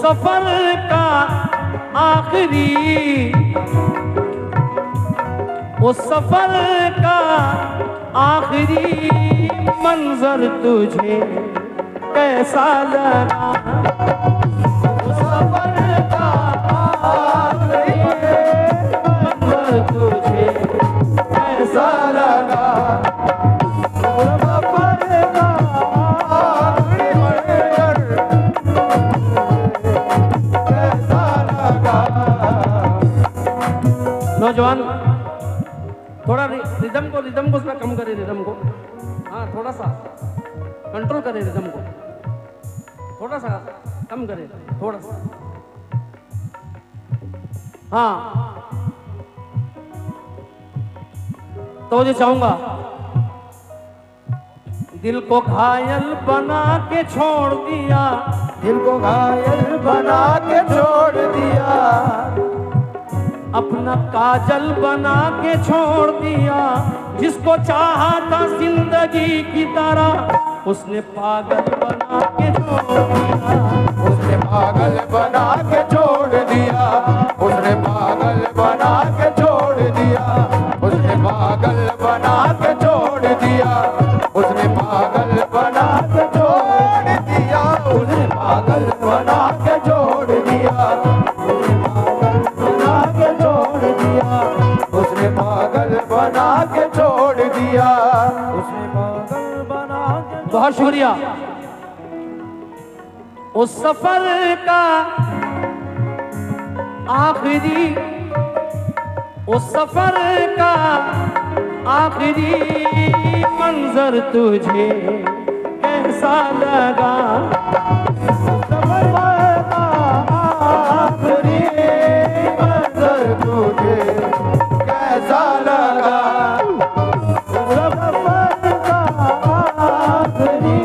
सफर का आखिरी, उस सफर का आखिरी मंजर तुझे कैसा लगा? उस सफर का आखिरी मंजर तुझे कैसा लगा? नौजवान थोड़ा रिदम को उसमें कम करे, रिदम को, हाँ थोड़ा सा कंट्रोल करे, रिदम को थोड़ा सा कम करे, थोड़ा सा, हाँ। तो ये चाहूंगा, दिल को घायल बना के छोड़ दिया, दिल को घायल बना के छोड़ दिया, अपना काजल बना के छोड़ दिया, जिसको चाहा था जिंदगी की तरह उसने पागल बना के छोड़ दिया, उसने पागल बना के छोड़ दिया, उसने पागल बना के छोड़ दिया, उसने पागल बना के छोड़ दिया, उसने पागल बना के छोड़ दिया, उसने पागल बना के छोड़ दिया, उसने पागल बना के छोड़ दिया, उसने पागल बना के। बहुत शुक्रिया। उस सफर का आखिरी, उस सफर का आखिरी मंजर तुझे कैसा लगा? सफर का आखिरी मंजर तुझे कैसा लगा? सफर का आखिरी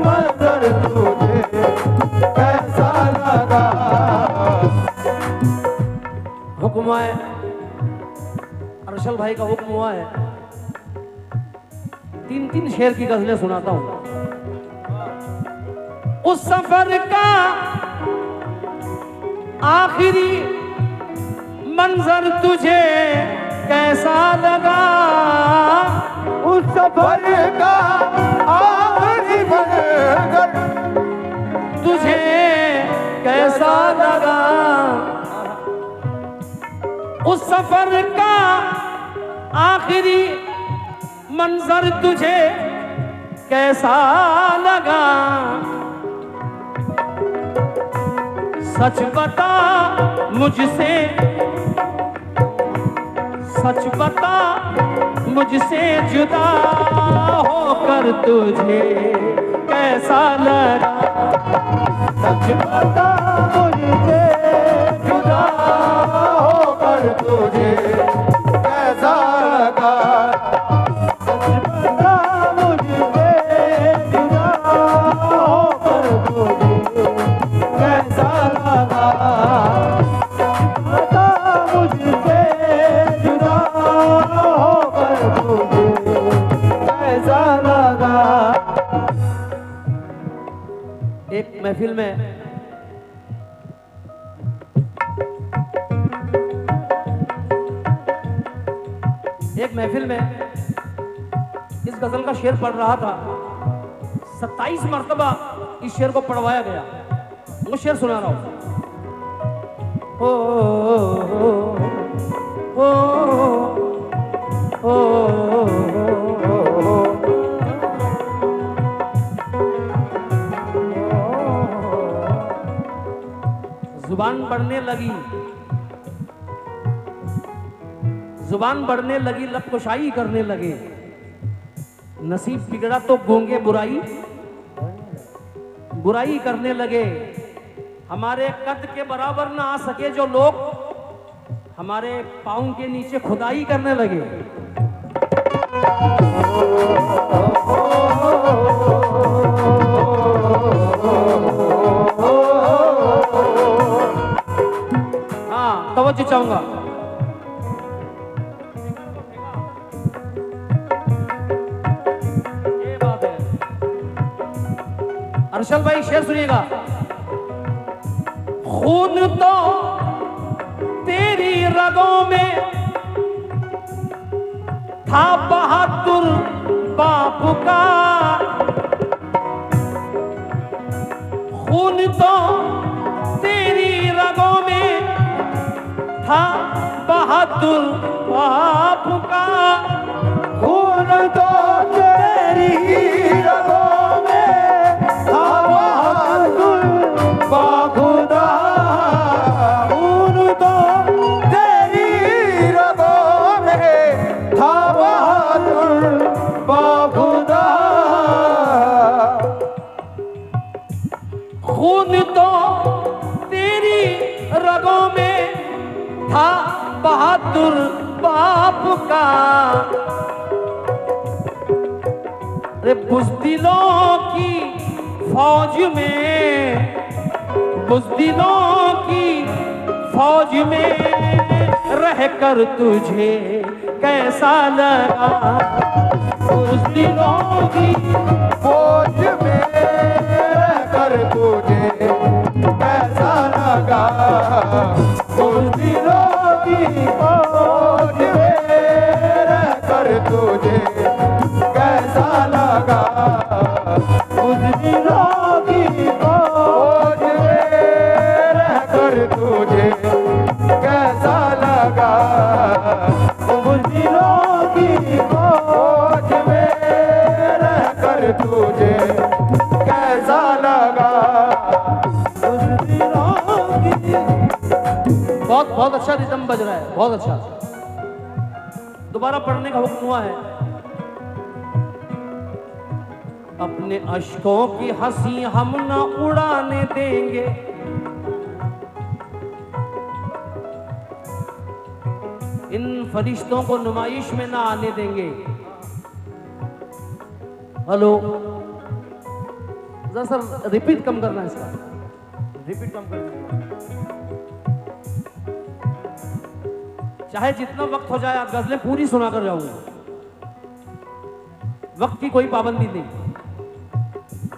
मंजर तुझे कैसा लगा? हुक्म है, अरशल भाई का हुक्म हुआ है, 3-3 शेर की गजलें सुनाता हूं। उस सफर का आखिरी मंजर तुझे कैसा लगा? उस सफर का आखिरी मंजर तुझे कैसा लगा? उस सफर का आखिरी मंजर तुझे कैसा लगा? सच बता मुझसे, सच बता मुझसे जुदा होकर तुझे कैसा लगा? सच बता मुझसे जुदा होकर तुझे कैसा लगा? सच बता मुझसे जुदा होकर तुझे कैसा लगा? बता मुझसे जुदा होकर तुझे कैसा लगा? एक महफिल में इस गजल का शेर पढ़ रहा था, 27 मरतबा इस शेर को पढ़वाया गया। वो शेर सुना रहा हूं। जुबान बढ़ने लगी, जुबान बढ़ने लगी, लब कुशाई करने लगे, नसीब बिगड़ा तो गूंगे बुराई बुराई करने लगे। हमारे कद के बराबर ना आ सके जो लोग, हमारे पाँव के नीचे खुदाई करने लगे। हाँ, तवज्जो चाहूंगा। ये बात है। अर्शल भाई शेर सुनिएगा। खून तो तेरी रगों में था बहादुर बाप का, खून तो तेरी रगों में था बहादुर बाप का, खून तो तेरी रगों में था बहादुर बाप का, खून तो तेरी रगों में था बहादुर बाप का, खून तो तेरी रगों में था बहादुर बाप का। रे बुज़दिलों की फौज में, बुज़दिलों की फौज में रहकर तुझे कैसा लगा, बुज़दिलों की फौज में रहकर तुझे कैसा लगा, उस दिलों की फौज में रहकर तुझे कैसा लगा, उस दिलों की फौज में रहकर तुझे कैसा लगा, उस दिलों की फौज में रहकर तुझे कैसा लगा, उस दिलों की। बहुत बहुत अच्छा रिदम बज रहा है, बहुत अच्छा। दोबारा पढ़ने का हुक्म हुआ है। अपने अश्कों की हंसी हम न उड़ाने देंगे, इन फरिश्तों को नुमाइश में ना आने देंगे। हेलो, जरा सर रिपीट कम करना है इसका, रिपीट कम करना। चाहे जितना वक्त हो जाए, आप गजलें पूरी सुना कर जाऊंगा, वक्त की कोई पाबंदी नहीं।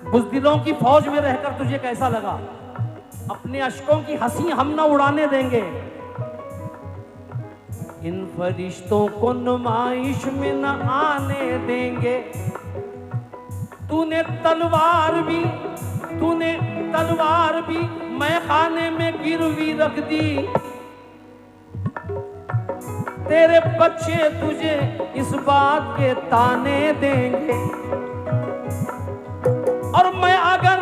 बुज़दिलों की फौज में रहकर तुझे कैसा लगा, अपने अश्कों की हंसी हम ना उड़ाने देंगे, इन फरिश्तों को नुमाइश में न आने देंगे। तूने तलवार भी मैं खाने में गिरवी रख दी, तेरे बच्चे तुझे इस बात के ताने देंगे, और मैं अगर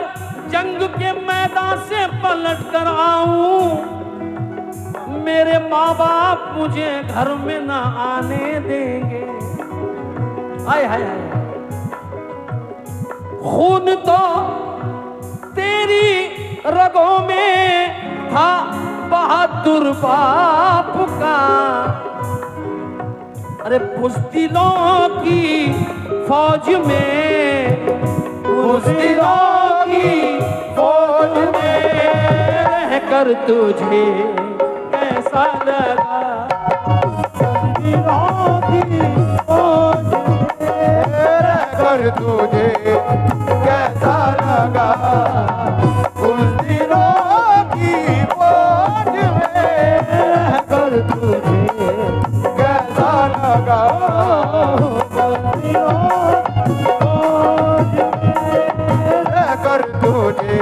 जंग के मैदान से पलट कर आऊं, मेरे माँ बाप मुझे घर में न आने देंगे। हाय हाय हाय, खून तो तेरी रगों में था बहादुर बाप का, अरे बुज़दिलों की फौज में, बुज़दिलों की फौज में रहकर तुझे कैसा लगा, बुज़दिलों की फौज में रहकर तुझे कैसा लगा, उस दिलों की फौज में रहकर तुझे कैसा लगा, उस दिलों की फौज में रहकर तुझे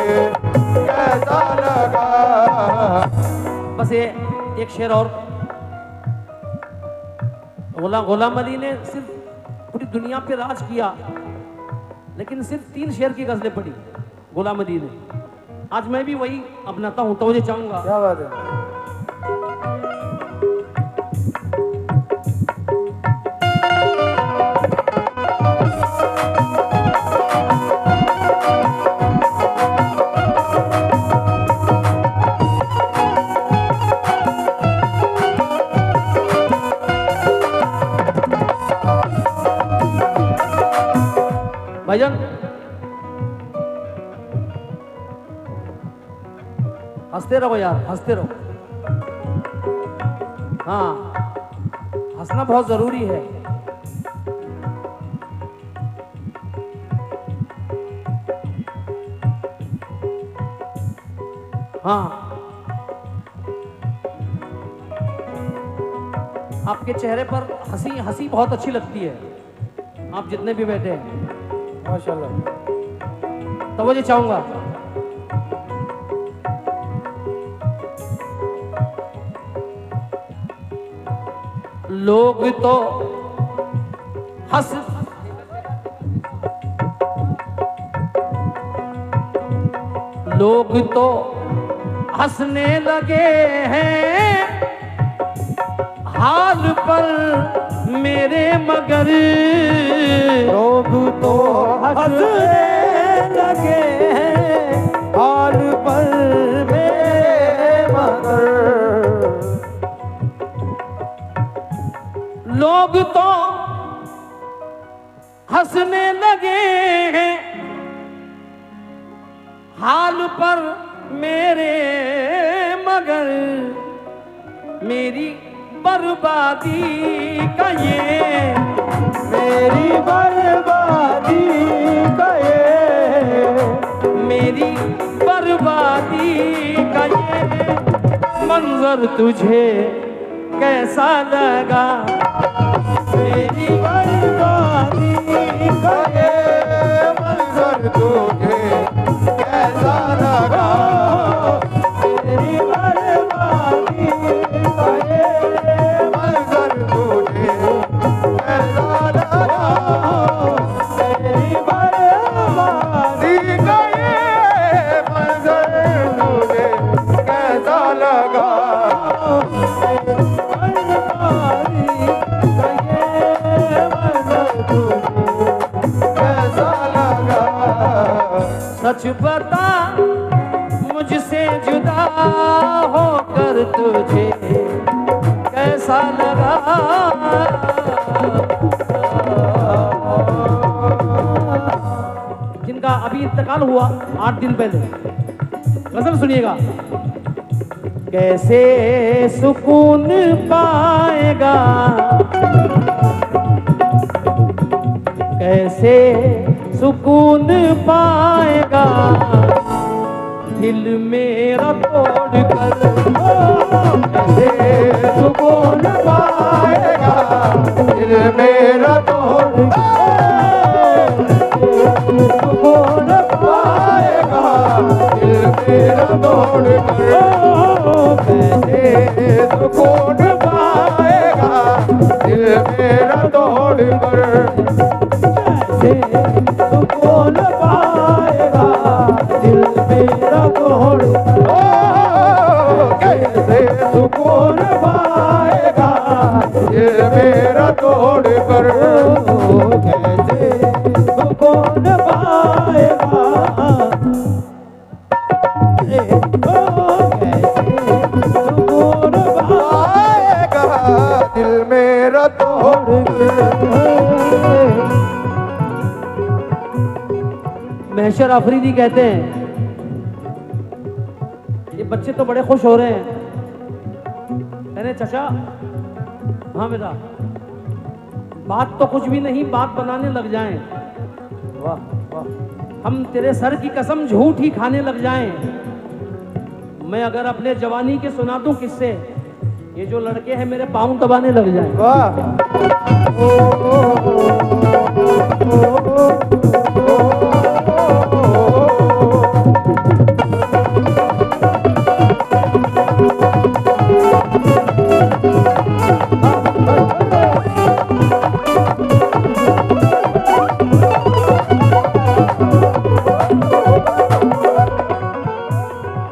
कैसा लगा। बस ये एक शेर और। गुलाम अली ने सिर्फ पूरी दुनिया पे राज किया, लेकिन सिर्फ 3 शेर की गजलें पढ़ी गुलाम अली ने। आज मैं भी वही अपनाता हूं, तो मुझे चाहूंगा। क्या बात है। भाईजान हंसते रहो यार, हंसते रहो। हाँ, हंसना बहुत जरूरी है। हाँ, आपके चेहरे पर हंसी हंसी बहुत अच्छी लगती है, आप जितने भी बैठे हैं माशाल्लाह। तवज्जो चाहूंगा। लोग तो हंस लोग तो हंसने लगे हैं हाल पर मेरे, मगर लोग तो हंसने लगे हैं हाल पर मेरे, मगर लोग तो हंसने लगे हैं हाल पर मेरे, मगर मेरी बर्बादी का ये, मेरी बर्बादी का ये, मेरी बर्बादी का ये मंजर तुझे कैसा लगा, मेरी बर्बादी का ये मंजर तुझे कैसा लगा, मेरी बर्बादी का ये मंजर तुझे कैसा लगा, मेरी बर्बादी का ये मंजर तुझे कैसा लगा, सच बता मुझसे जुदा होकर तुझे कैसा लगा, जिनका अभी इंतकाल हुआ 8 दिन पहले, गजल सुनिएगा। कैसे सुकून पाएगा, कैसे सुकून पाएगा दिल मेरा तोड़ कर, कैसे सुकून पाएगा दिल मेरा तोड़ कर, सुकून पाएगा दिल मेरा तोड़ कर, कैसे सुकून पाएगा दिल मेरा तोड़ कर, कैसे सुकून पाएगा दिल मेरा तोड़, कैसे सुकून पाएगा दिल मेरा तोड़ कर, कैसे सुकून पाएगा, कैसे सुकून पाएगा दिल मेरा तोड़ कर। महशर अफरीदी कहते हैं, ये बच्चे तो बड़े खुश हो रहे हैं, कहने चाचा हाँ बेटा बात तो कुछ भी नहीं, बात बनाने लग जाएं, वाह वाह हम तेरे सर की कसम झूठ ही खाने लग जाएं, मैं अगर अपने जवानी के सुना दूं किससे, ये जो लड़के हैं मेरे पाँव दबाने लग जाएं।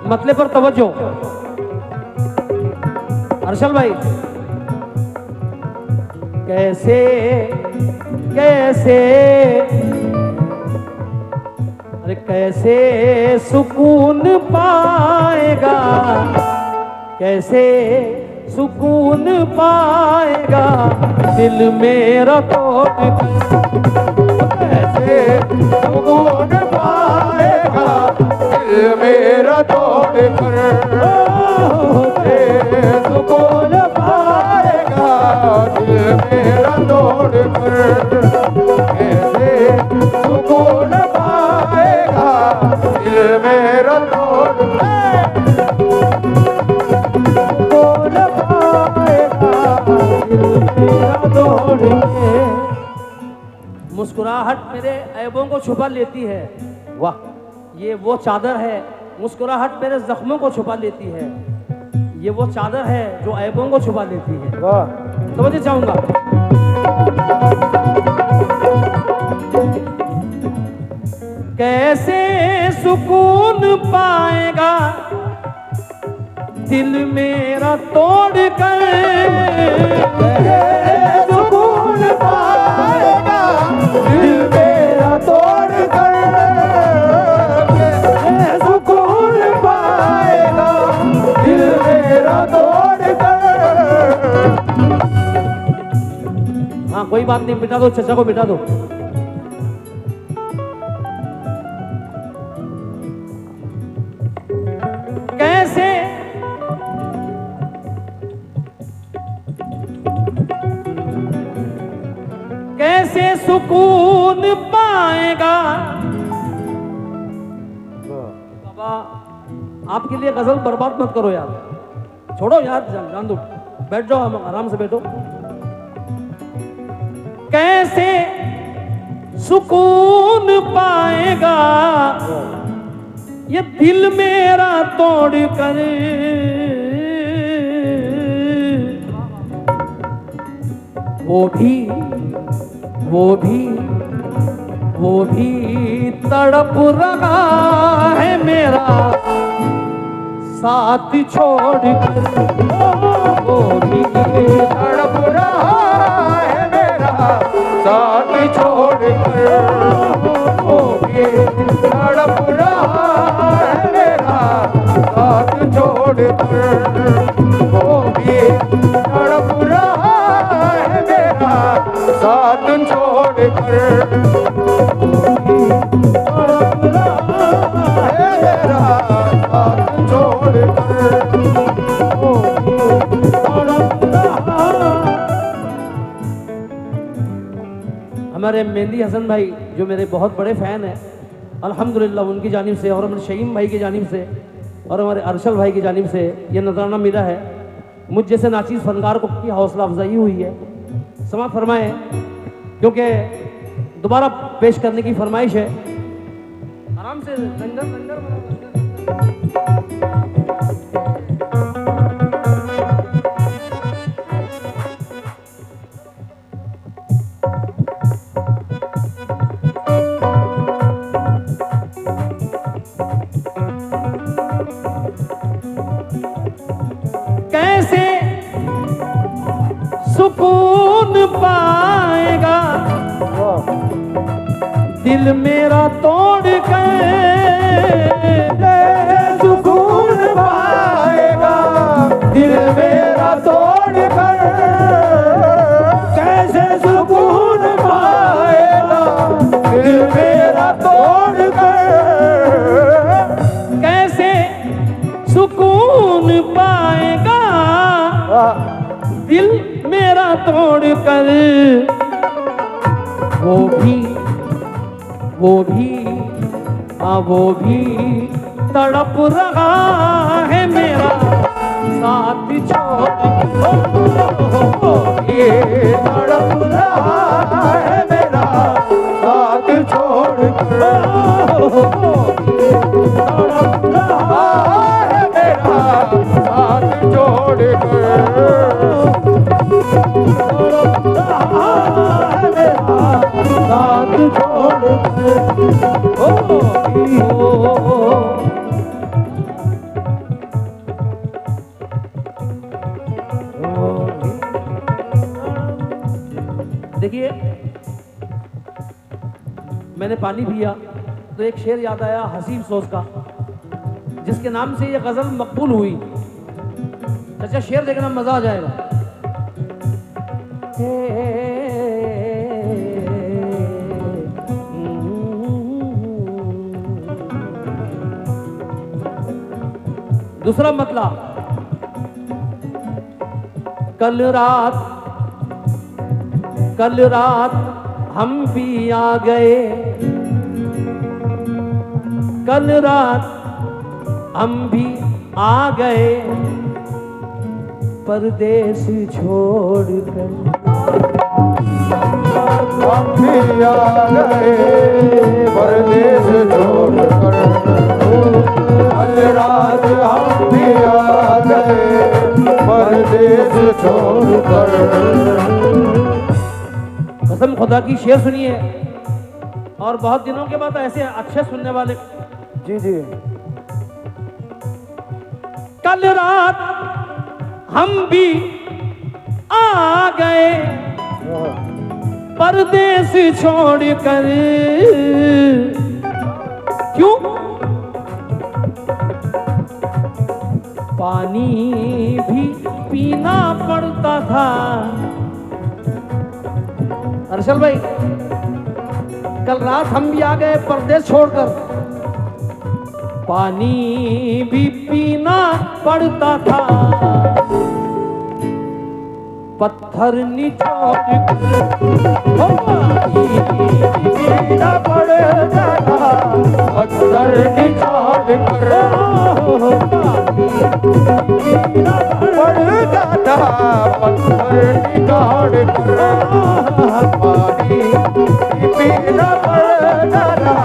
मतले पर तवज्जो अर्शल भाई, कैसे कैसे अरे कैसे सुकून पाएगा, कैसे सुकून पाएगा दिल मेरा तोड़ कर, कैसे सुकून पाएगा दिल मेरा तोड़ कर, कैसे सुकून पाएगा दिल मेरा तोड़ कर, कैसे सुकून पाएगा दिल मेरा तोड़ कर, सुकून पाएगा दिल मुस्कुराहट मेरे ऐबों को छुपा लेती है। वाह, ये वो चादर है, मुस्कुराहट मेरे जख्मों को छुपा लेती है। ये वो चादर है जो ऐबों को छुपा लेती है। वाह, समझ चाहूंगा। कैसे सुकून पाएगा दिल मेरा तोड़ कर, सुकून पाएगा दिल मेरा तोड़ कर, सुकून पाएगा दिल मेरा तोड़ कर। हाँ कोई बात नहीं, बिठा दो चचा को, बिठा दो। कैसे सुकून पाएगा। बाबा आपके लिए गजल बर्बाद मत करो यार, छोड़ो यार, जान दो, बैठ जाओ, हम आराम से बैठो। कैसे सुकून पाएगा ये दिल मेरा तोड़ कर, वो भी तड़प रहा है मेरा साथ छोड़ कर, वो भी तड़प रहा है मेरा साथ छोड़ कर, वो भी तड़प रहा है मेरा साथ छोड़ कर, वो भी तड़प रहा है मेरा साथ छोड़ कर, तड़प रहा है मेरा साथ छोड़ कर, वो भी तड़प रहा। हमारे मेहंदी हसन भाई जो मेरे बहुत बड़े फ़ैन हैं, अल्हम्दुलिल्लाह उनकी जानिब से और हमारे शहीम भाई की जानिब से और हमारे अरशल भाई की जानिब से ये नजराना मिला है। मुझ जैसे नाचीज़ फनकार को की हौसला अफजाई हुई है। समाप्त फरमाएं, क्योंकि दोबारा पेश करने की फरमाइश है। आराम से लंगर लंगर कैसे सुकून पाएगा दिल मेरा तोड़ कर, सुकून पाएगा दिल मेरा तोड़ कर, कैसे सुकून पाएगा दिल मेरा तोड़ कर, कैसे सुकून पाएगा दिल मेरा तोड़ कर, वो भी तड़प रहा है मेरा साथ छोड़ कर, ये तड़प रहा है मेरा साथ छोड़ कर, तड़प रहा है मेरा साथ छोड़ कर, तड़प रहा है मेरा साथ छोड़ कर। देखिए मैंने पानी पिया तो एक शेर याद आया हसीब सोच का, जिसके नाम से ये गजल मकबूल हुई। अच्छा शेर देखना मजा आ जाएगा। दूसरा मतला, कल रात हम भी आ गए, कल रात हम भी आ गए परदेश छोड़कर, हम भी आ गए परदेश छोड़कर, कल रात हम भी आ गए परदेश छोड़कर। कसम खुदा की शेर सुनिए, और बहुत दिनों के बाद ऐसे अच्छे सुनने वाले। जी जी। कल रात हम भी आ गए परदेश छोड़कर। क्यों? पानी भी पीना पड़ता था। हर्षल भाई, कल रात हम भी आ गए परदेश छोड़कर, पानी भी पीना पड़ता था, पत्थर निचोड़ पीना पड़ता था, पत्थर निचोड़ कर पड़ता था, पत्थर निचोड़ कर पानी पीना पड़ता था,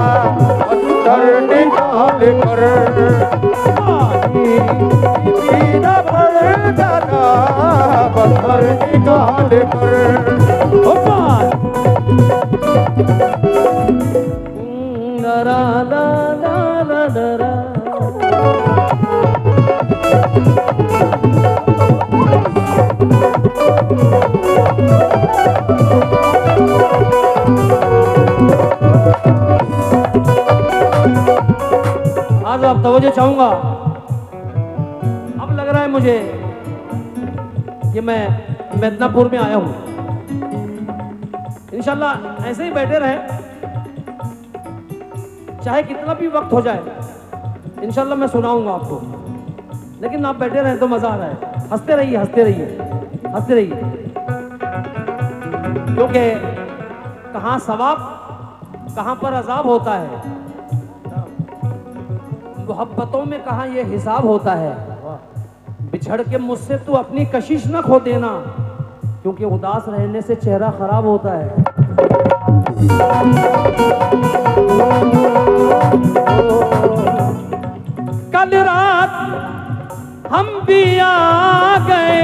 पत्थर निचोड़ कर पानी पीना पड़ता था, पत्थर निकाल कर। ला ला ला ला ला। आज आप तवज्जो चाहूंगा। अब लग रहा है मुझे कि मैं मिदनापुर में आया हूं। इंशाल्लाह ऐसे ही बैठे रहे, चाहे कितना भी वक्त हो जाए, इंशाल्लाह मैं सुनाऊंगा आपको। लेकिन आप बैठे रहे तो मजा आ रहा है। हंसते रहिए, हंसते रहिए, हंसते रहिए, क्योंकि कहां सवाब कहां पर अजाब होता है, मोहब्बतों में कहां ये हिसाब होता है। बिछड़ के मुझसे तू अपनी कशिश न खो देना, क्योंकि उदास रहने से चेहरा खराब होता है। कल रात हम भी आ गए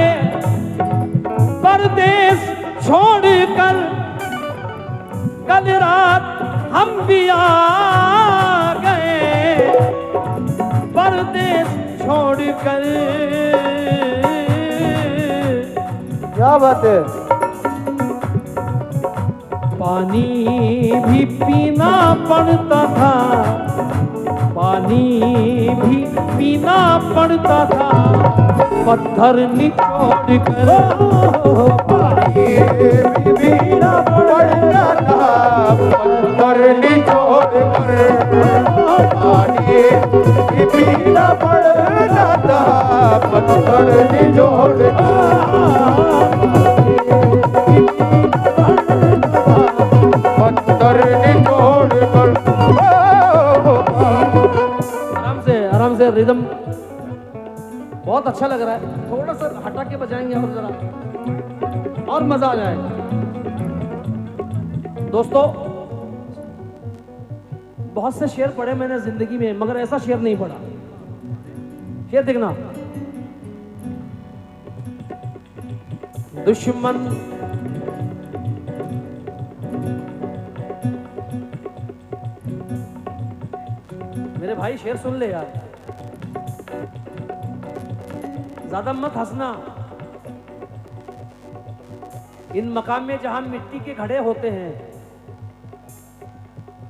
परदेश छोड़कर, कल रात हम भी आ गए परदेश छोड़कर। क्या बात है। पानी भी पीना पड़ता था, पानी भी पीना पड़ता था, पत्थर निचोड़ कर। पानी भी पीना पड़ता था, पत्थर निचोड़ कर। पानी भी पीना पड़ता था, पत्थर निचोड़ पत्थर निचोड़ कर। आराम से रिदम बहुत अच्छा लग रहा है। थोड़ा सा हटा के बजाएंगे और जरा और मजा आ जाएगा। दोस्तों, बहुत से शेर पढ़े मैंने जिंदगी में, मगर ऐसा शेर नहीं पढ़ा। शेर देखना। दुश्मन मेरे भाई शेर सुन ले यार, ज्यादा मत हंसना। इन मकाम में जहां मिट्टी के घड़े होते हैं,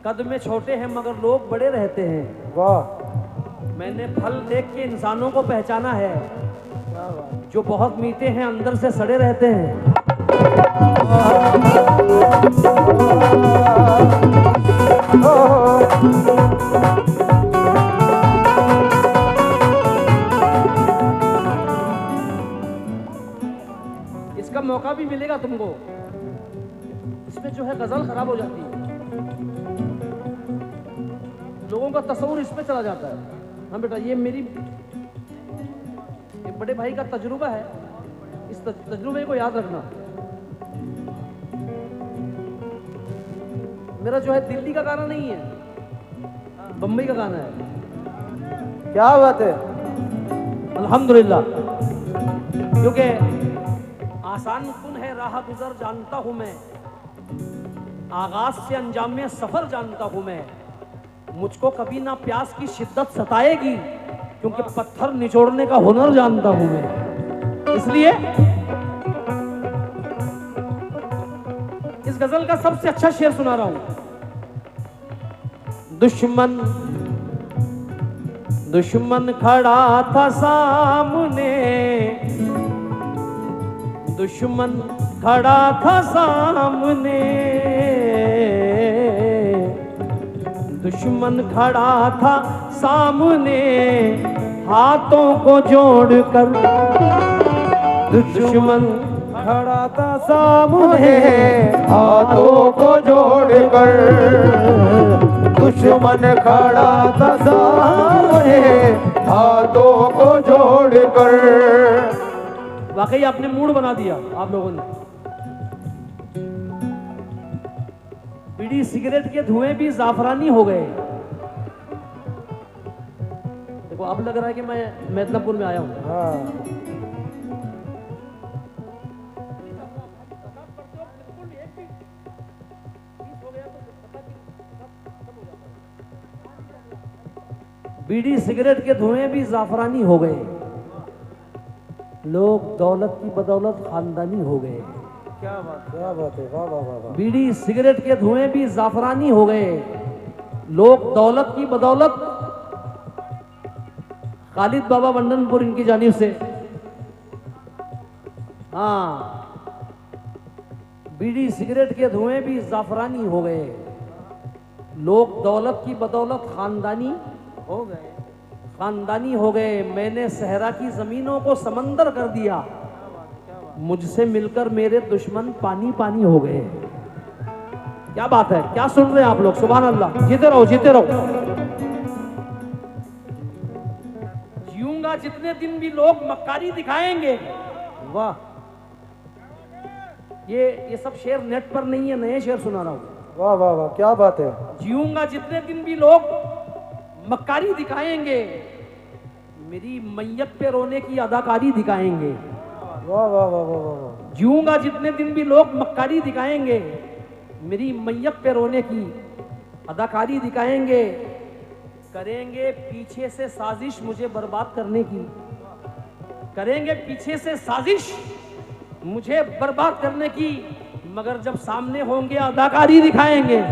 कद में छोटे हैं मगर लोग बड़े रहते हैं। वाह। मैंने फल देख के इंसानों को पहचाना है, जो बहुत मीठे हैं अंदर से सड़े रहते हैं। इसका मौका भी मिलेगा तुमको। इसमें जो है गजल खराब हो जाती है, लोगों का तस्वुर इसमें चला जाता है। हाँ बेटा, ये मेरी एक बड़े भाई का तजुर्बा है, इस तजुर्बे को याद रखना। मेरा जो है दिल्ली का गाना नहीं है, बम्बई का गाना है। क्या बात है। अल्हम्दुलिल्लाह, क्योंकि आसान कुन है राह गुजर जानता हूं मैं, आगाज से अंजाम में सफर जानता हूं मैं। मुझको कभी ना प्यास की शिद्दत सताएगी, क्योंकि पत्थर निचोड़ने का हुनर जानता हूं मैं। इसलिए इस गजल का सबसे अच्छा शेर सुना रहा हूं। दुश्मन खड़ा था सामने, दुश्मन खड़ा था सामने, दुश्मन खड़ा था सामने, हाथों को जोड़कर। दुश्मन खड़ा था सामने, हाथों को जोड़कर। दुश्मन खड़ा था सामने, हाथों को जोड़कर। वाकई आपने मूड बना दिया आप लोगों ने। बीड़ी सिगरेट के धुएं भी जाफरानी हो गए। देखो अब लग रहा है कि मैं मेदनापुर में आया हूं। हाँ। बीड़ी सिगरेट के धुएं भी जाफरानी हो गए, लोग दौलत की बदौलत खानदानी हो गए। क्या बात है। वाह वाह वाह। बीड़ी सिगरेट के धुएं भी जाफरानी हो गए, लोग दौलत की बदौलत। खालिद बाबा वंडनपुर इनकी जानिब से। हाँ, बीड़ी सिगरेट के धुएं भी जाफरानी हो गए, लोग दौलत की बदौलत खानदानी हो गए, खानदानी हो गए। मैंने सहरा की जमीनों को समंदर कर दिया, मुझसे मिलकर मेरे दुश्मन पानी पानी हो गए। क्या बात है, क्या सुन रहे हैं आप लोग। सुभान अल्लाह। जीते रहो, जीते रहो। जीऊंगा जितने दिन भी लोग मक्कारी दिखाएंगे। वाह, ये सब शेर नेट पर नहीं है, नए शेर सुना रहा हूं। वाह वाह वाह, क्या बात है। जीऊंगा जितने दिन भी लोग मक्कारी दिखाएंगे, मेरी मैयत पे रोने की अदाकारी दिखाएंगे। वाह वाह वाह वाह वाह। जीऊंगा जितने दिन भी लोग मक्कारी दिखाएंगे, मेरी मैयत पे रोने की अदाकारी दिखाएंगे। करेंगे पीछे से साजिश मुझे बर्बाद करने की, करेंगे पीछे से साजिश मुझे बर्बाद करने की, मगर जब सामने होंगे अदाकारी दिखाएंगे।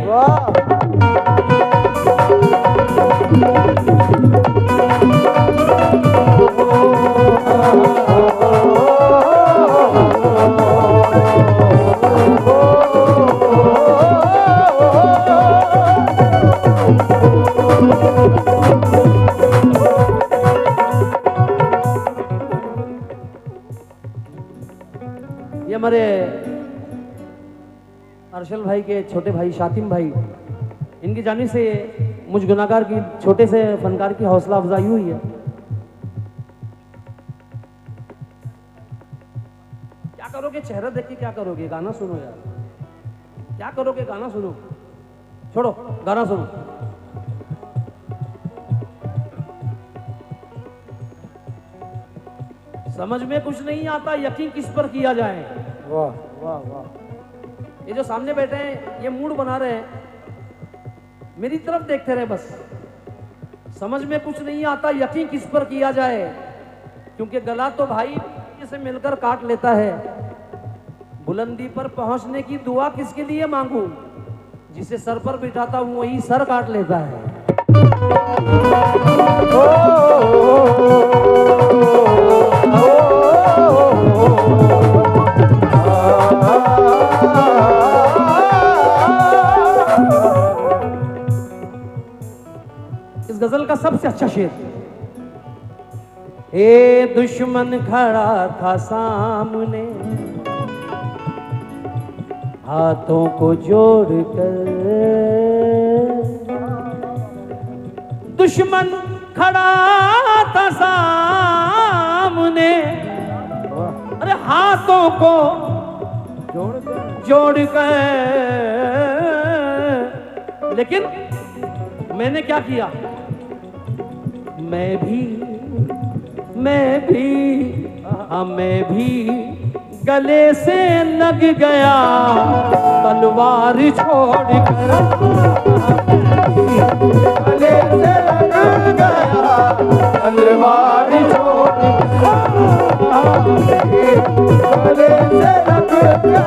ये हमारे अर्शल भाई के छोटे भाई शातिम भाई, इनकी जानिब से मुझ गुनाहगार की छोटे से फनकार की हौसला अफजाई हुई है। क्या करोगे, चेहरा देख के क्या करोगे, गाना सुनो यार। क्या करोगे, गाना सुनो। छोड़ो, गाना सुनो। समझ में कुछ नहीं आता, यकीन किस पर किया जाए। वाह वाह वाह। ये जो सामने बैठे हैं, ये मूड बना रहे हैं, मेरी तरफ देखते रहे बस। समझ में कुछ नहीं आता, यकीन किस पर किया जाए, क्योंकि गला तो भाई से मिलकर काट लेता है। बुलंदी पर पहुंचने की दुआ किसके लिए मांगू, जिसे सर पर बिठाता हूं वही सर काट लेता है। इस गजल का सबसे अच्छा शेर, ए दुश्मन खड़ा था सामने, हाथों को जोड़कर। दुश्मन खड़ा था सामने, अरे हाथों को जोड़कर लेकिन मैंने क्या किया, मैं भी गले से लग गया तलवार छोड़कर, गले से लग गया तलवार छोड़कर, गले से लग गया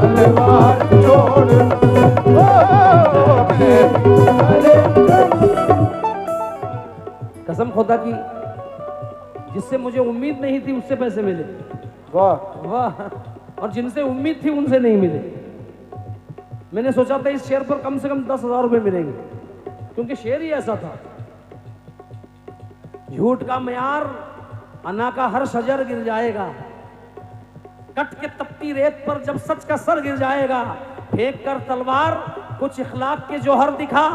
तलवार कसम खुदा की, जिससे मुझे उम्मीद नहीं थी उससे पैसे मिले, वाह वाह, और जिनसे उम्मीद थी उनसे नहीं मिले। मैंने सोचा था इस शेयर पर कम से कम 10,000 रुपए मिलेंगे, क्योंकि शेयर ही ऐसा था। झूठ का मयार अना का हर शजर गिर जाएगा, कट के तपती रेत पर जब सच का सर गिर जाएगा, फेंक कर तलवार कुछ इखलाक के जौहर दिखा,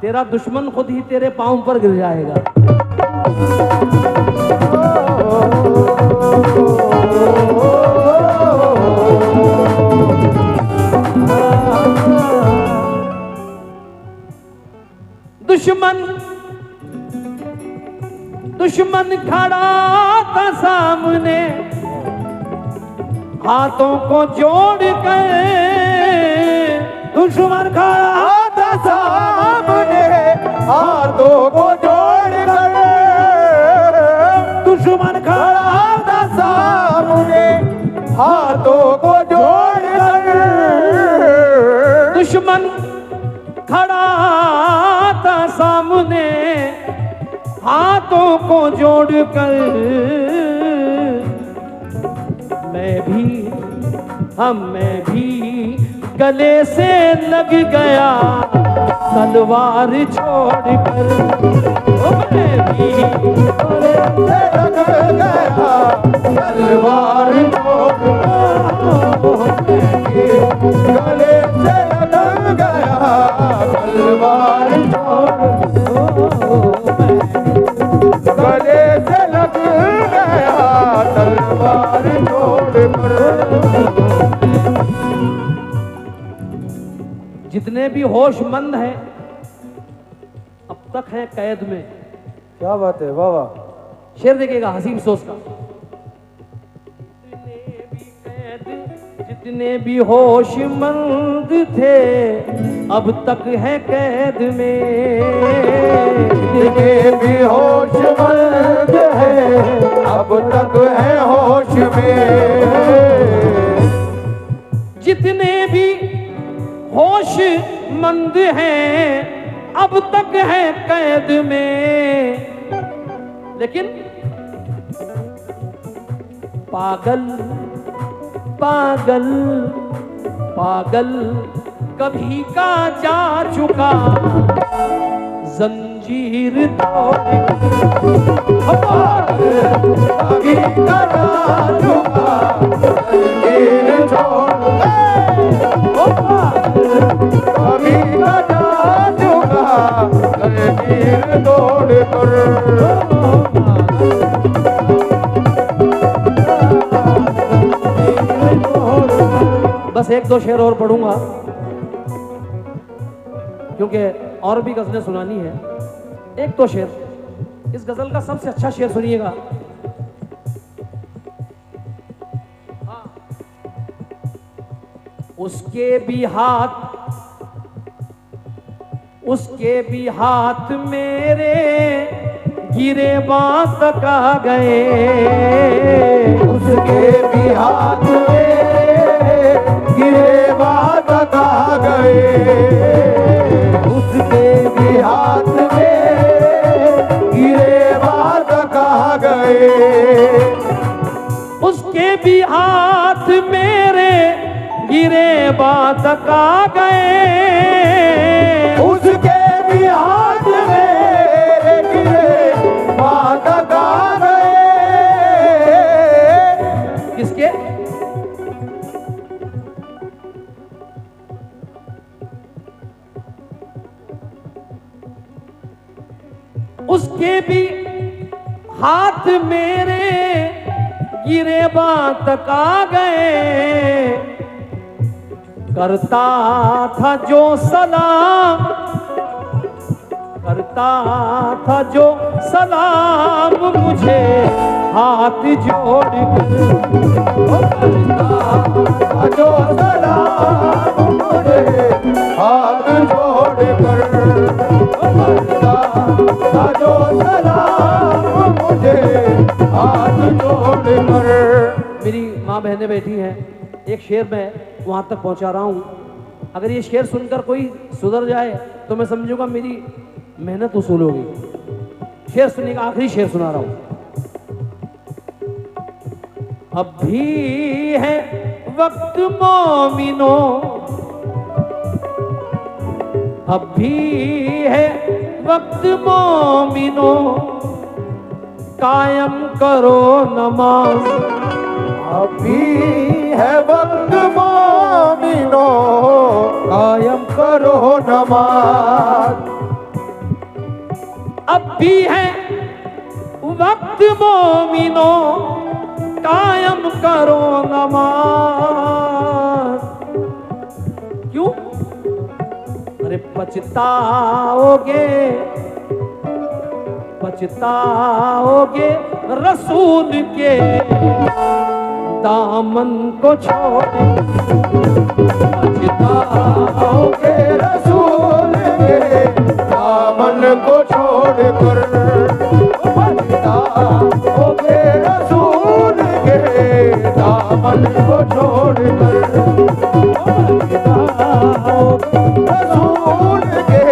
तेरा दुश्मन खुद ही तेरे पांव पर गिर जाएगा। दुश्मन खड़ा था सामने, हाथों को जोड़ कर, दुश्मन खड़ा था सामने हाथों को जोड़ कर, दुश्मन खड़ा था सामने हाथों को जोड़ कर, दुश्मन खड़ा था सामने हाथों को जोड़कर, मैं भी गले से लग गया तलवार छोड़कर, मैं भी गले से लग गया तलवार छोड़कर, गले से लग गया तलवार छोड़कर, गले से लग गया तलवार छोड़कर। जितने भी होशमंद हैं अब तक हैं कैद में। क्या बात है, वाह वाह। शेर देखिएगा हसीब सोच का, जितने भी होशमंद थे अब तक है कैद में, जितने भी होशमंद है अब तक है होश में, जितने भी होशमंद हैं अब तक है कैद में, लेकिन पागल कभी का जा चुका जंजीर तोड़, कभी का जा चुका जंजीर छोड़, कभी का जा चुका जंजीर तोड़ कर, बस एक दो शेर और पढ़ूंगा क्योंकि और भी गजलें सुनानी है। एक तो शेर, इस गजल का सबसे अच्छा शेर सुनिएगा। उसके भी हाथ मेरे गिरे बात का गए, उसके भी हाथ मेरे गिरे बात का गए, उसके भी हाथ मेरे गिरे बात का गए, उसके भी हाथ मेरे गिरे बात का गए, उसके भी हाथ मेरे गिरे बात का गए, किसके? उसके भी हाथ मेरे गिरे बात का गए, करता था जो सलाम, करता था जो सलाम मुझे हाथ जोड़ करता था जो सलाम मुझे हाथ जोड़ कर, करता था जो सलाम मुझे हाथ जोड़ कर। मेरी माँ बहनें बैठी हैं, एक शेर मैं वहां तक पहुंचा रहा हूं। अगर ये शेर सुनकर कोई सुधर जाए तो मैं समझूंगा मेरी मेहनत वसूल होगी। शेर सुनिएगा, आखिरी शेर सुना रहा हूं। अब भी है वक्त मोमिनो, अब भी है वक्त मोमिनो, कायम करो नमाज। अभी है वक्त मोमिनो, कायम करो नमाज। अब भी है वक्त मोमिनो, कायम करो नमाज। क्यों? अरे पछताओगे, पछताओगे रसूल के दामन को छोड़, पछताओगे रसूल के दामन को छोड़ कर, पछताओगे रसूल के दामन को छोड़ कर, रसूल के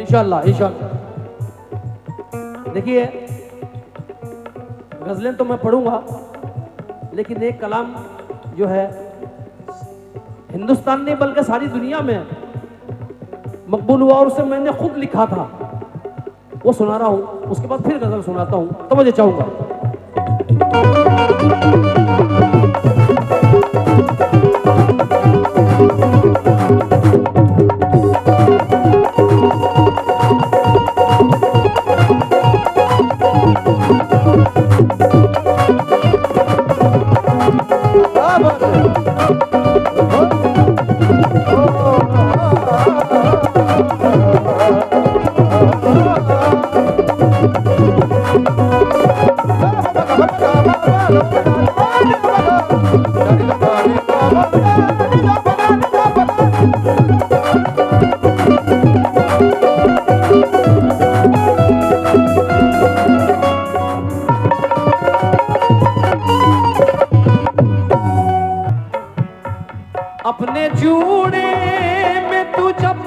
इंशाल्लाह इंशाल्लाह। देखिए गजलें तो मैं पढ़ूंगा, लेकिन एक कलाम जो है हिंदुस्तान नहीं बल्कि सारी दुनिया में मकबूल हुआ और उसे मैंने खुद लिखा था, वो सुना रहा हूं। उसके बाद फिर गजल सुनाता हूं, तो मुझे चाहूंगा। अपने जूड़े में तू जब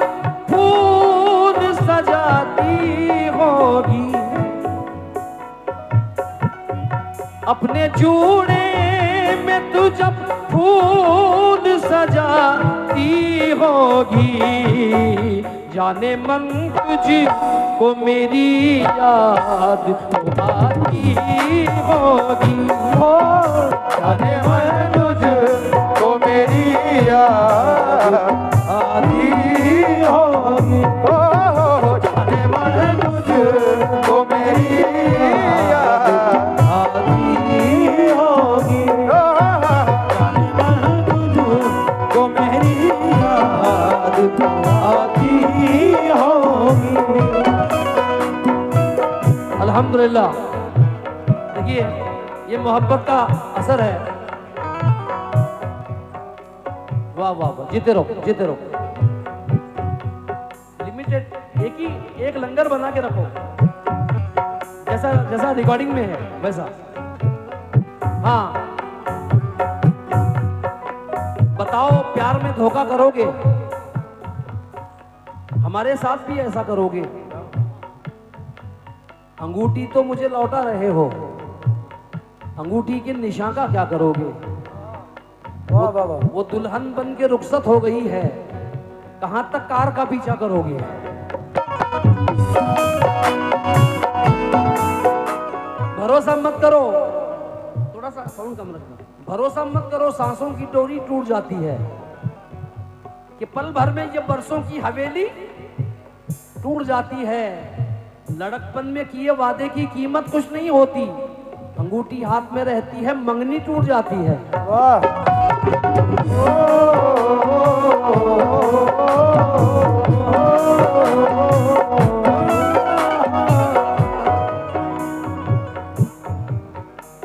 फूल सजाती होगी, अपने जूड़े में तू जब फूल सजाती होगी, जाने मन तुझको मेरी याद आती होगी। हो जाने मन तुझको मेरी याद आती होगी, हो जाने मन तुझको मेरी याद आती होगी, हो जाने मन तुझको मेरी याद आती होगी। अल्हम्दुलिल्लाह। देखिए ये मोहब्बत का असर है। वाह वाह वाह, जीते रहो जीते रहो। लिमिटेड एक लंगर बना के रखो, जैसा जैसा रिकॉर्डिंग में है वैसा। हाँ बताओ, प्यार में धोखा करोगे, हमारे साथ भी ऐसा करोगे। अंगूठी तो मुझे लौटा रहे हो, अंगूठी के निशान का क्या करोगे? वाह वाह वाह। वो दुल्हन बन के रुखसत हो गई है, कहां तक कार का पीछा करोगे? भरोसा मत करो, थोड़ा सा साउंड कम रखना। भरोसा मत करो, सांसों की डोरी टूट जाती है कि पल भर में ये बरसों की हवेली टूट जाती है। लड़कपन में किए वादे की कीमत कुछ नहीं होती, अंगूठी हाथ में रहती है मंगनी टूट जाती है। वाह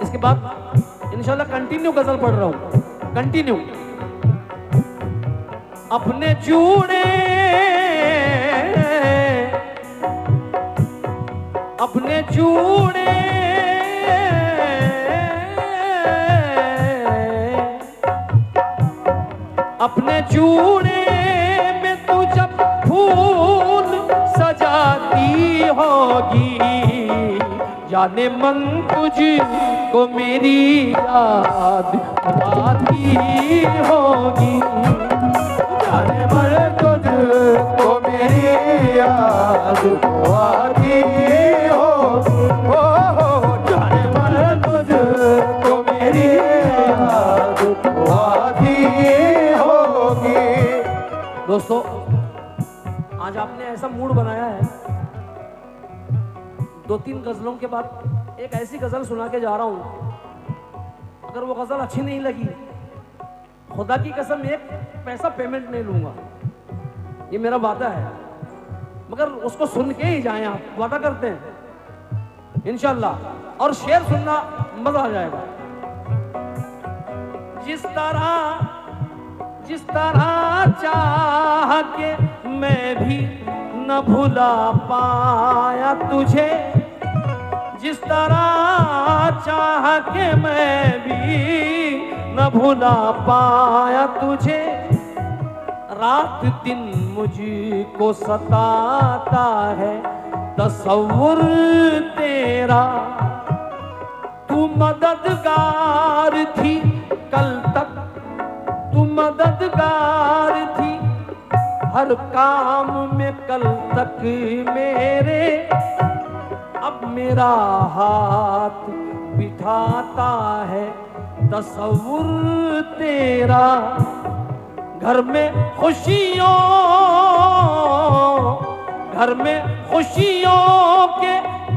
इसके बाद इंशाल्लाह कंटिन्यू गजल पढ़ रहा हूं, कंटिन्यू। अपने जूड़े अपने जूड़े अपने जूड़े में तू जब फूल सजाती होगी, जाने मन तुझको मेरी याद आती होगी, जाने मन तुझको मेरी याद आती होगी, जाने मन तुझको मेरी याद आती होगी। दोस्तों, आज आपने ऐसा मूड बनाया है, 2-3 गजलों के बाद एक ऐसी गजल सुना के जा रहा हूं, अगर वो गजल अच्छी नहीं लगी, खुदा की कसम एक पैसा पेमेंट नहीं लूंगा, ये मेरा वादा है। मगर उसको सुन के ही जाएं, आप वादा करते हैं इंशाल्लाह। और शेर सुनना मजा आ जाएगा। जिस तरह चाह के मैं भी न भुला पाया तुझे, जिस तरह चाह के मैं भी न भुला पाया तुझे, रात दिन मुझको सताता है तसव्वुर तेरा। तू मददगार थी कल तक, तू मददगार थी हर काम में कल तक मेरे, अब मेरा हाथ बिठाता है तसव्वुर तेरा। घर में खुशियों के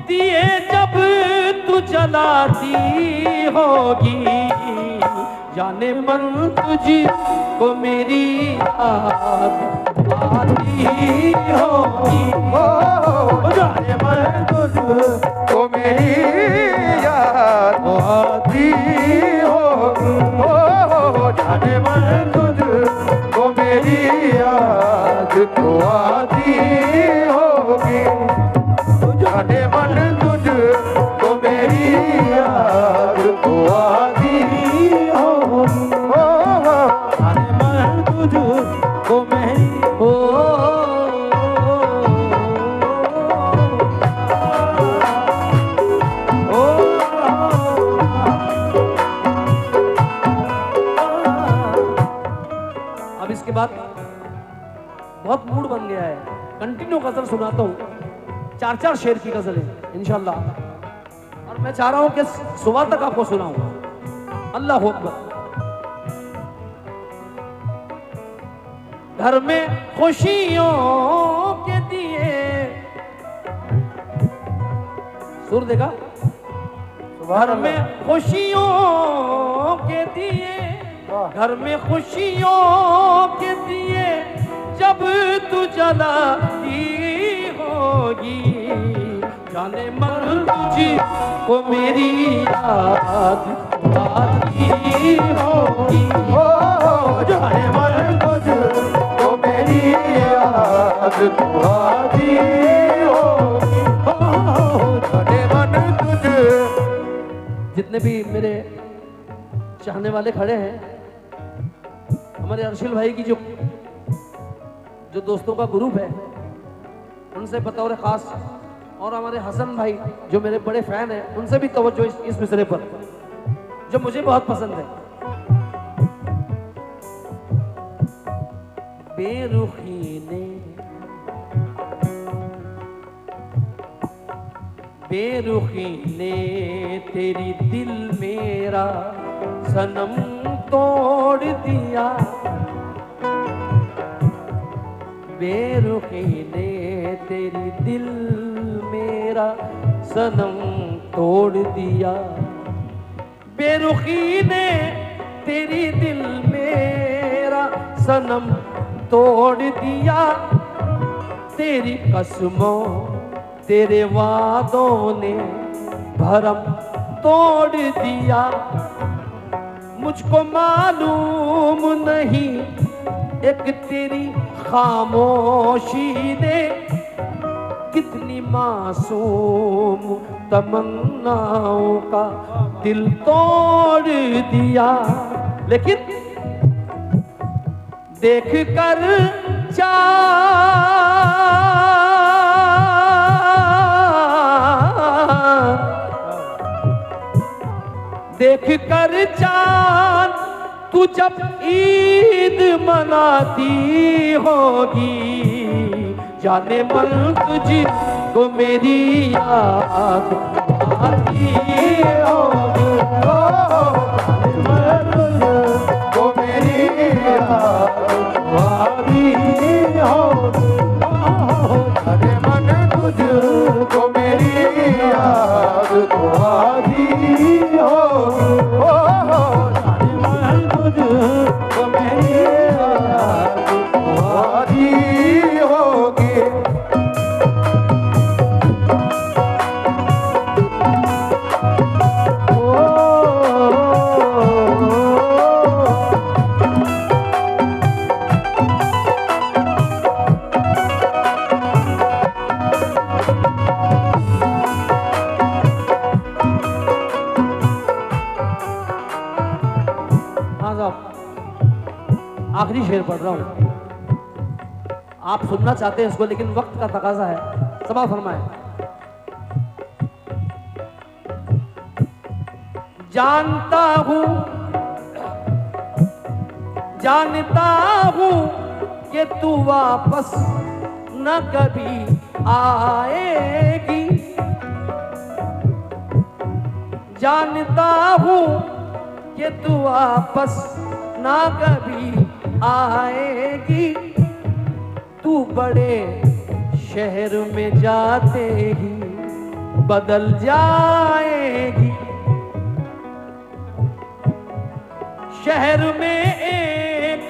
दिए जब तू जलाती होगी, जाने मन तुझको मेरी याद आती होगी, जाने मन तुझको मेरी याद आती होगी, जाने मन तुझको मेरी याद तो आती होगी, जाने मन तुझको मेरी याद तो आती होगी, जाने मन तुझको मेरी इसके बाद बहुत मूड बन गया है, कंटिन्यू गजल सुनाता हूँ, 4-4 शेर की गजल है इंशाल्लाह, और मैं चाह रहा हूं कि सुबह तक आपको सुनाऊं। अल्लाह अकबर। घर में खुशियों के दिए, सुर देखा, घर में खुशियों के दिए, घर में खुशियों के दिए जब तू जलाती होगी, जाने मन तुझको मेरी याद आती होगी, जाने मन तुझको मेरी याद आती होगी, जाने मन तुझ। जितने भी मेरे चाहने वाले खड़े हैं, हमारे अर्शिल भाई की जो दोस्तों का ग्रुप है, उनसे बतौर खास, और हमारे हसन भाई जो मेरे बड़े फैन हैं, उनसे भी तवज्जो इस मिसरे पर जो मुझे बहुत पसंद है। बेरुखी ने तेरी दिल मेरा सनम तोड़ दिया, बेरुखी ने तेरी दिल मेरा सनम तोड़ दिया, बेरुखी ने तेरी दिल में सनम तोड़ दिया, तेरी कसमों तेरे वादों ने भरम तोड़ दिया। मुझको मालूम नहीं एक तेरी खामोशी ने कितनी मासूम तमन्नाओं का दिल तोड़ दिया। लेकिन देख कर देख कर चांद तू जब ईद मनाती होगी, जाने मन तुझको मेरी याद आती होगी। तुझको मेरी याद आती होगी, जाने मन तुझको मेरी याद आती होगी। जाने मन तुझको मेरी याद आती होगी। आखिरी शेर पढ़ रहा हूं, आप सुनना चाहते हैं इसको, लेकिन वक्त का तकाजा है। समा फरमाए। जानता हूं कि तू वापस न कभी आएगी, जानता हूं कि तू वापस ना कभी आएगी। तू बड़े शहर में जाते ही बदल जाएगी। शहर में एक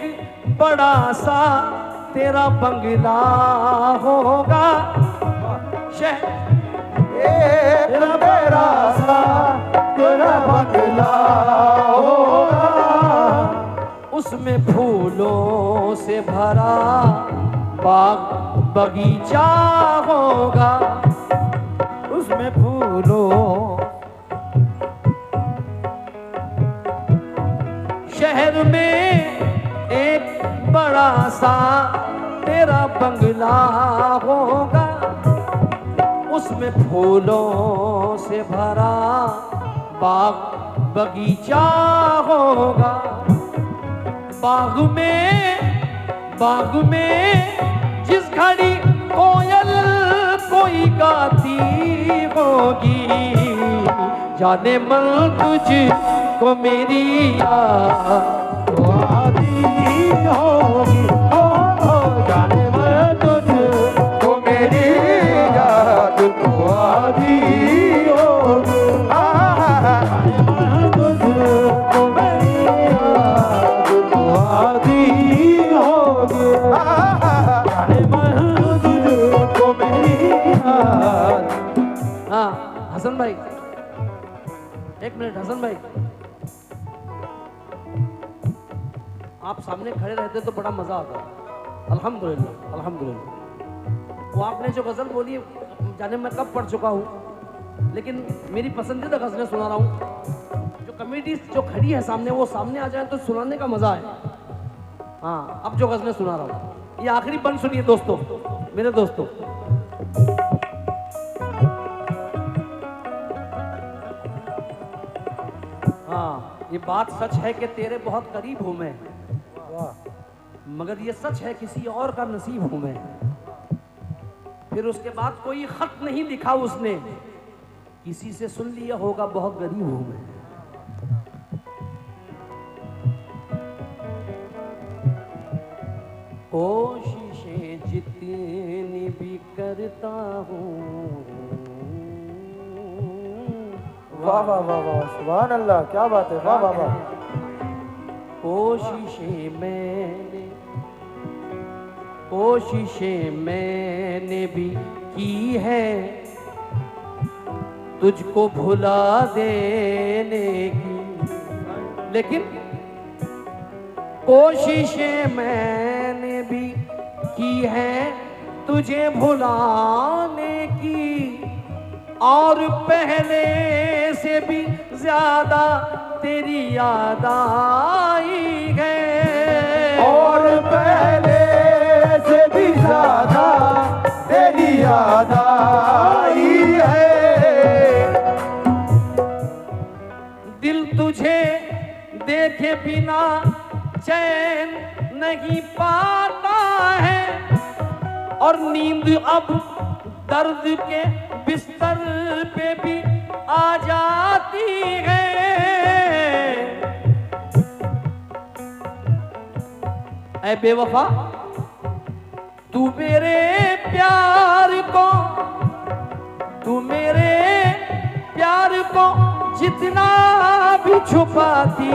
बड़ा सा तेरा बंगला होगा, एक बड़ा सा तेरा बंगला होगा, उसमें फूलों से भरा बाग बगीचा होगा, उसमें फूलों। शहर में एक बड़ा सा तेरा बंगला होगा, उसमें फूलों से भरा बाग बगीचा होगा। बाग में जिस घड़ी कोयल कोई गाती होगी, जाने मन तुझको मेरी याद आती होगी। जाने मन तुझको मेरी याद आती होगी। जाने मन तुझको मेरी याद आती होगी। जाने मन तुझको मेरी याद। हाँ हसन भाई, एक मिनट हसन भाई, आप सामने खड़े रहते तो बड़ा मजा आता। अल्हम्दुलिल्लाह अल्हम्दुलिल्लाह। वो आपने जो गजल बोली जाने मैं कब पढ़ चुका हूँ, लेकिन मेरी पसंदीदा गजलें सुना रहा हूँ। जो कमेटी जो खड़ी है सामने, वो सामने आ जाए तो सुनाने का मजा है। हाँ अब जो गजलें सुना रहा हूँ, ये आखिरी बंद सुनिए दोस्तों, मेरे दोस्तों। हाँ ये बात सच है कि तेरे बहुत करीब हूं मैं, मगर ये सच है किसी और का नसीब हूं मैं। फिर उसके बाद कोई खत नहीं लिखा उसने, किसी से सुन लिया होगा बहुत गरीब हूं मैं। कोशिशें जितनी भी करता हूँ, वाह वाह वाह वाह, सुभान अल्लाह, क्या बात है, वाह वाह वाह। कोशिशें मैंने भी की है तुझको भुला देने की, लेकिन कोशिशें मैंने भी की है तुझे भुलाने की, और पहले से भी ज्यादा तेरी याद आई है, और पहले से भी ज्यादा तेरी याद आई है। दिल तुझे देखे बिना चैन नहीं पाता है, और नींद अब दर्द के बिस्तर पे भी आ जाती है। ऐ बेवफा तू मेरे प्यार को जितना भी छुपाती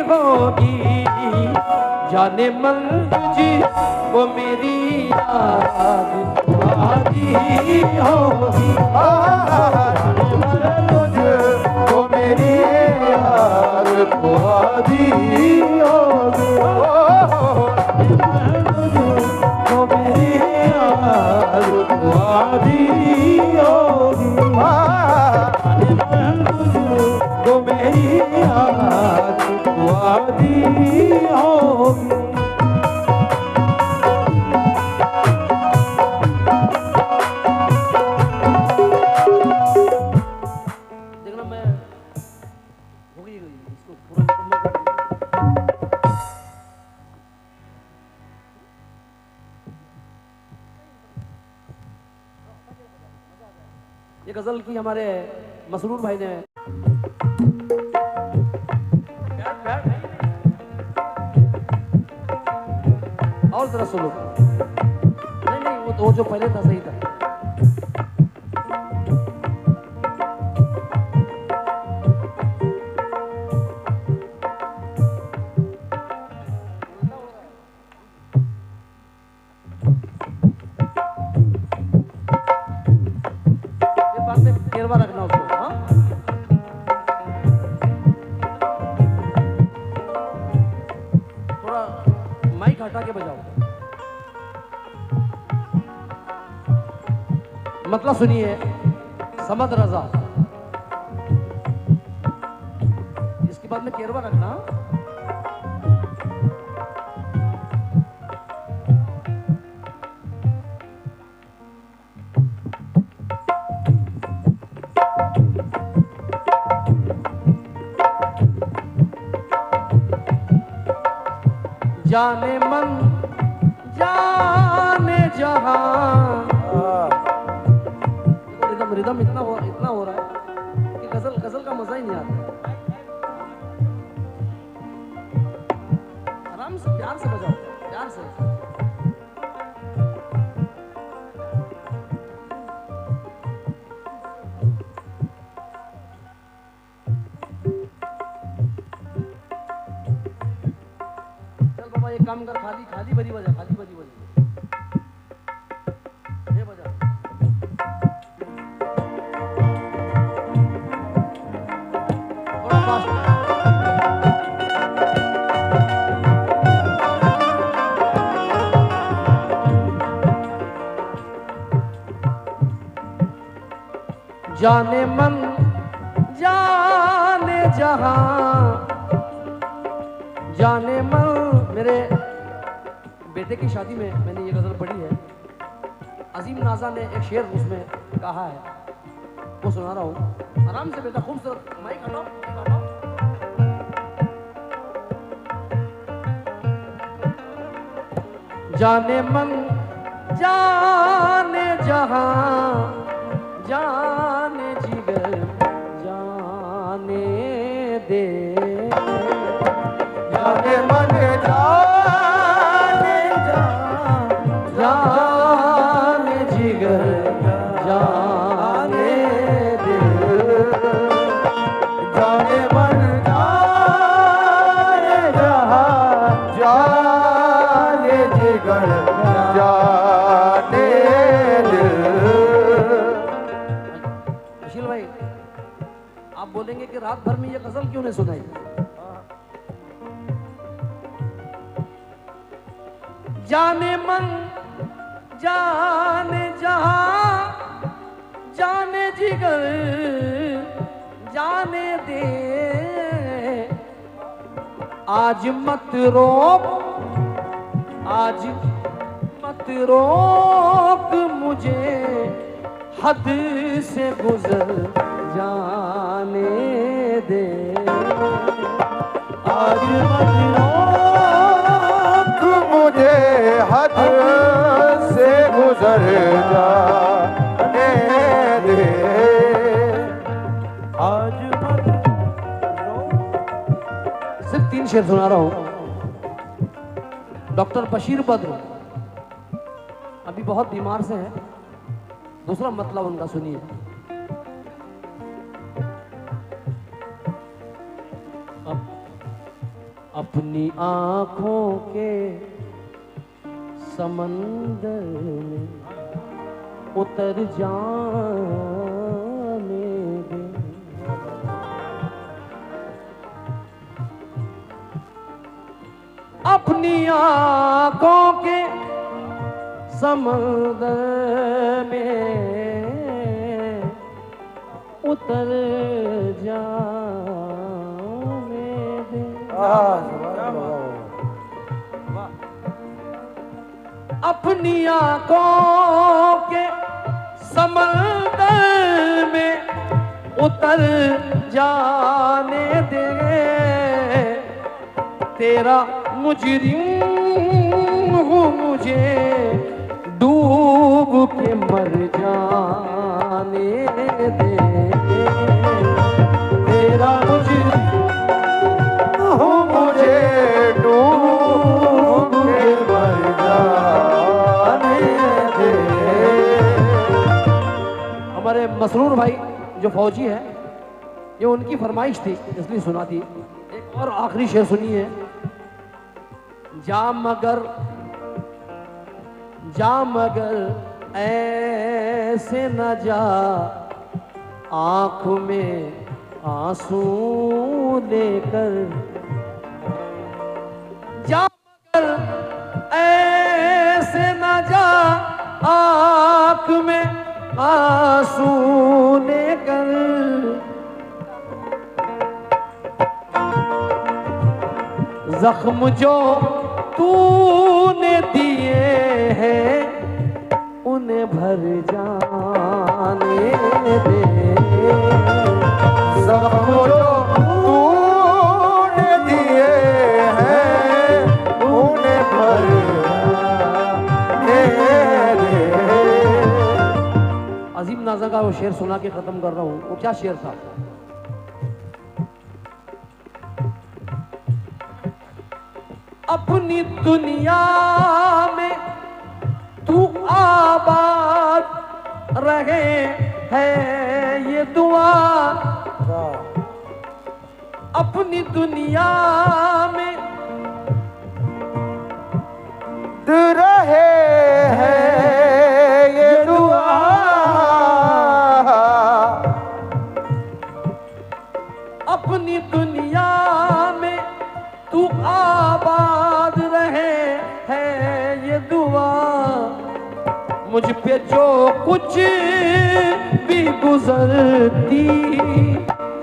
होगी, जाने मन तुझी वो मेरी याद आती होगी, जाने मन तुझे वो मेरी याद आती होगी, वो मेरी याद आती होगी, वो मेरी याद आती होगी। देखना मैं हो गई इसको पूरा ये गजल की हमारे मसरूर भाई ने और जरा सुनो। नहीं वो जो पहले था सही था। ये बाद में केरवा रखना उसको। हाँ थोड़ा माइक हटा के बजाओ। मतलब सुनिए समद रजा, इसके बाद में केरवा रखना। जाने मन जाने जहां, रिदम इतना हो रहा है कि गजल का मजा ही नहीं आता। आराम से प्यार से बजाओ, प्यार से। चल बाबा एक काम कर, खाली बजी बजा, खाली बजी बजा, ये बजा। जाने मन जाने जहां, जाने मन। मेरे बेटे की शादी में मैंने ये गजल पढ़ी है। अजीम नाजा ने एक शेर उसमें कहा है, वो सुना रहा हूँ। आराम से बेटा, खूबसूरत माइक हटाओ। जाने मन जाने जहां, जाने जिगर जाने दे, जाने मन जाने जाने जिगर जाने दे, जाने मन जाने जहां रात भर में ये गजल क्यों नहीं सुनाई? जाने मन जाने जहां जाने जिगर जाने दे, आज मत रोक आज मत रोक मुझे, हद से गुजर जाने दे। आज मत रोक मुझे हद से गुजर जाने दे। आज मत सिर्फ 3 शेर सुना रहा हूं। डॉक्टर बशीर बद्र अभी बहुत बीमार से है, दूसरा मतलब उनका सुनिए। अपनी आंखों के समंदर में उतर जाने दे, अपनी आंखों के समंदर में उतर जाने दे। अपनी आंखों के समंदर में उतर जाने दे, तेरा मुजरिम हूँ मुझे डूब के मर जाने दे। तेरा मुजरिम हूँ मुझे डूब के मर जाने दे। हमारे मसरूर भाई जो फौजी है, ये उनकी फरमाइश थी इसलिए सुना दी। एक और आखिरी शेर सुनिए। जा मगर ऐसे न जा, आँख में आंसू लेकर। जा मगर ऐसे न जा, आँख में आंसू लेकर। जख्म जो तूने दिए हैं उन्हें भर जाने दे। जख्म जो तूने दिए हैं उन्हें भर जाने दे। अजीम नाज़ा का वो शेर सुना के खत्म कर रहा हूँ। वो क्या शेर था? अपनी दुनिया में तू आबाद रहे है ये दुआ। अपनी दुनिया में रहे है ये दुआ। अपनी दुनिया में तू आबाद रहे है ये दुआ। मुझ पे जो कुछ भी गुजरती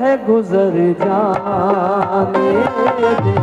है गुजर जाने दे।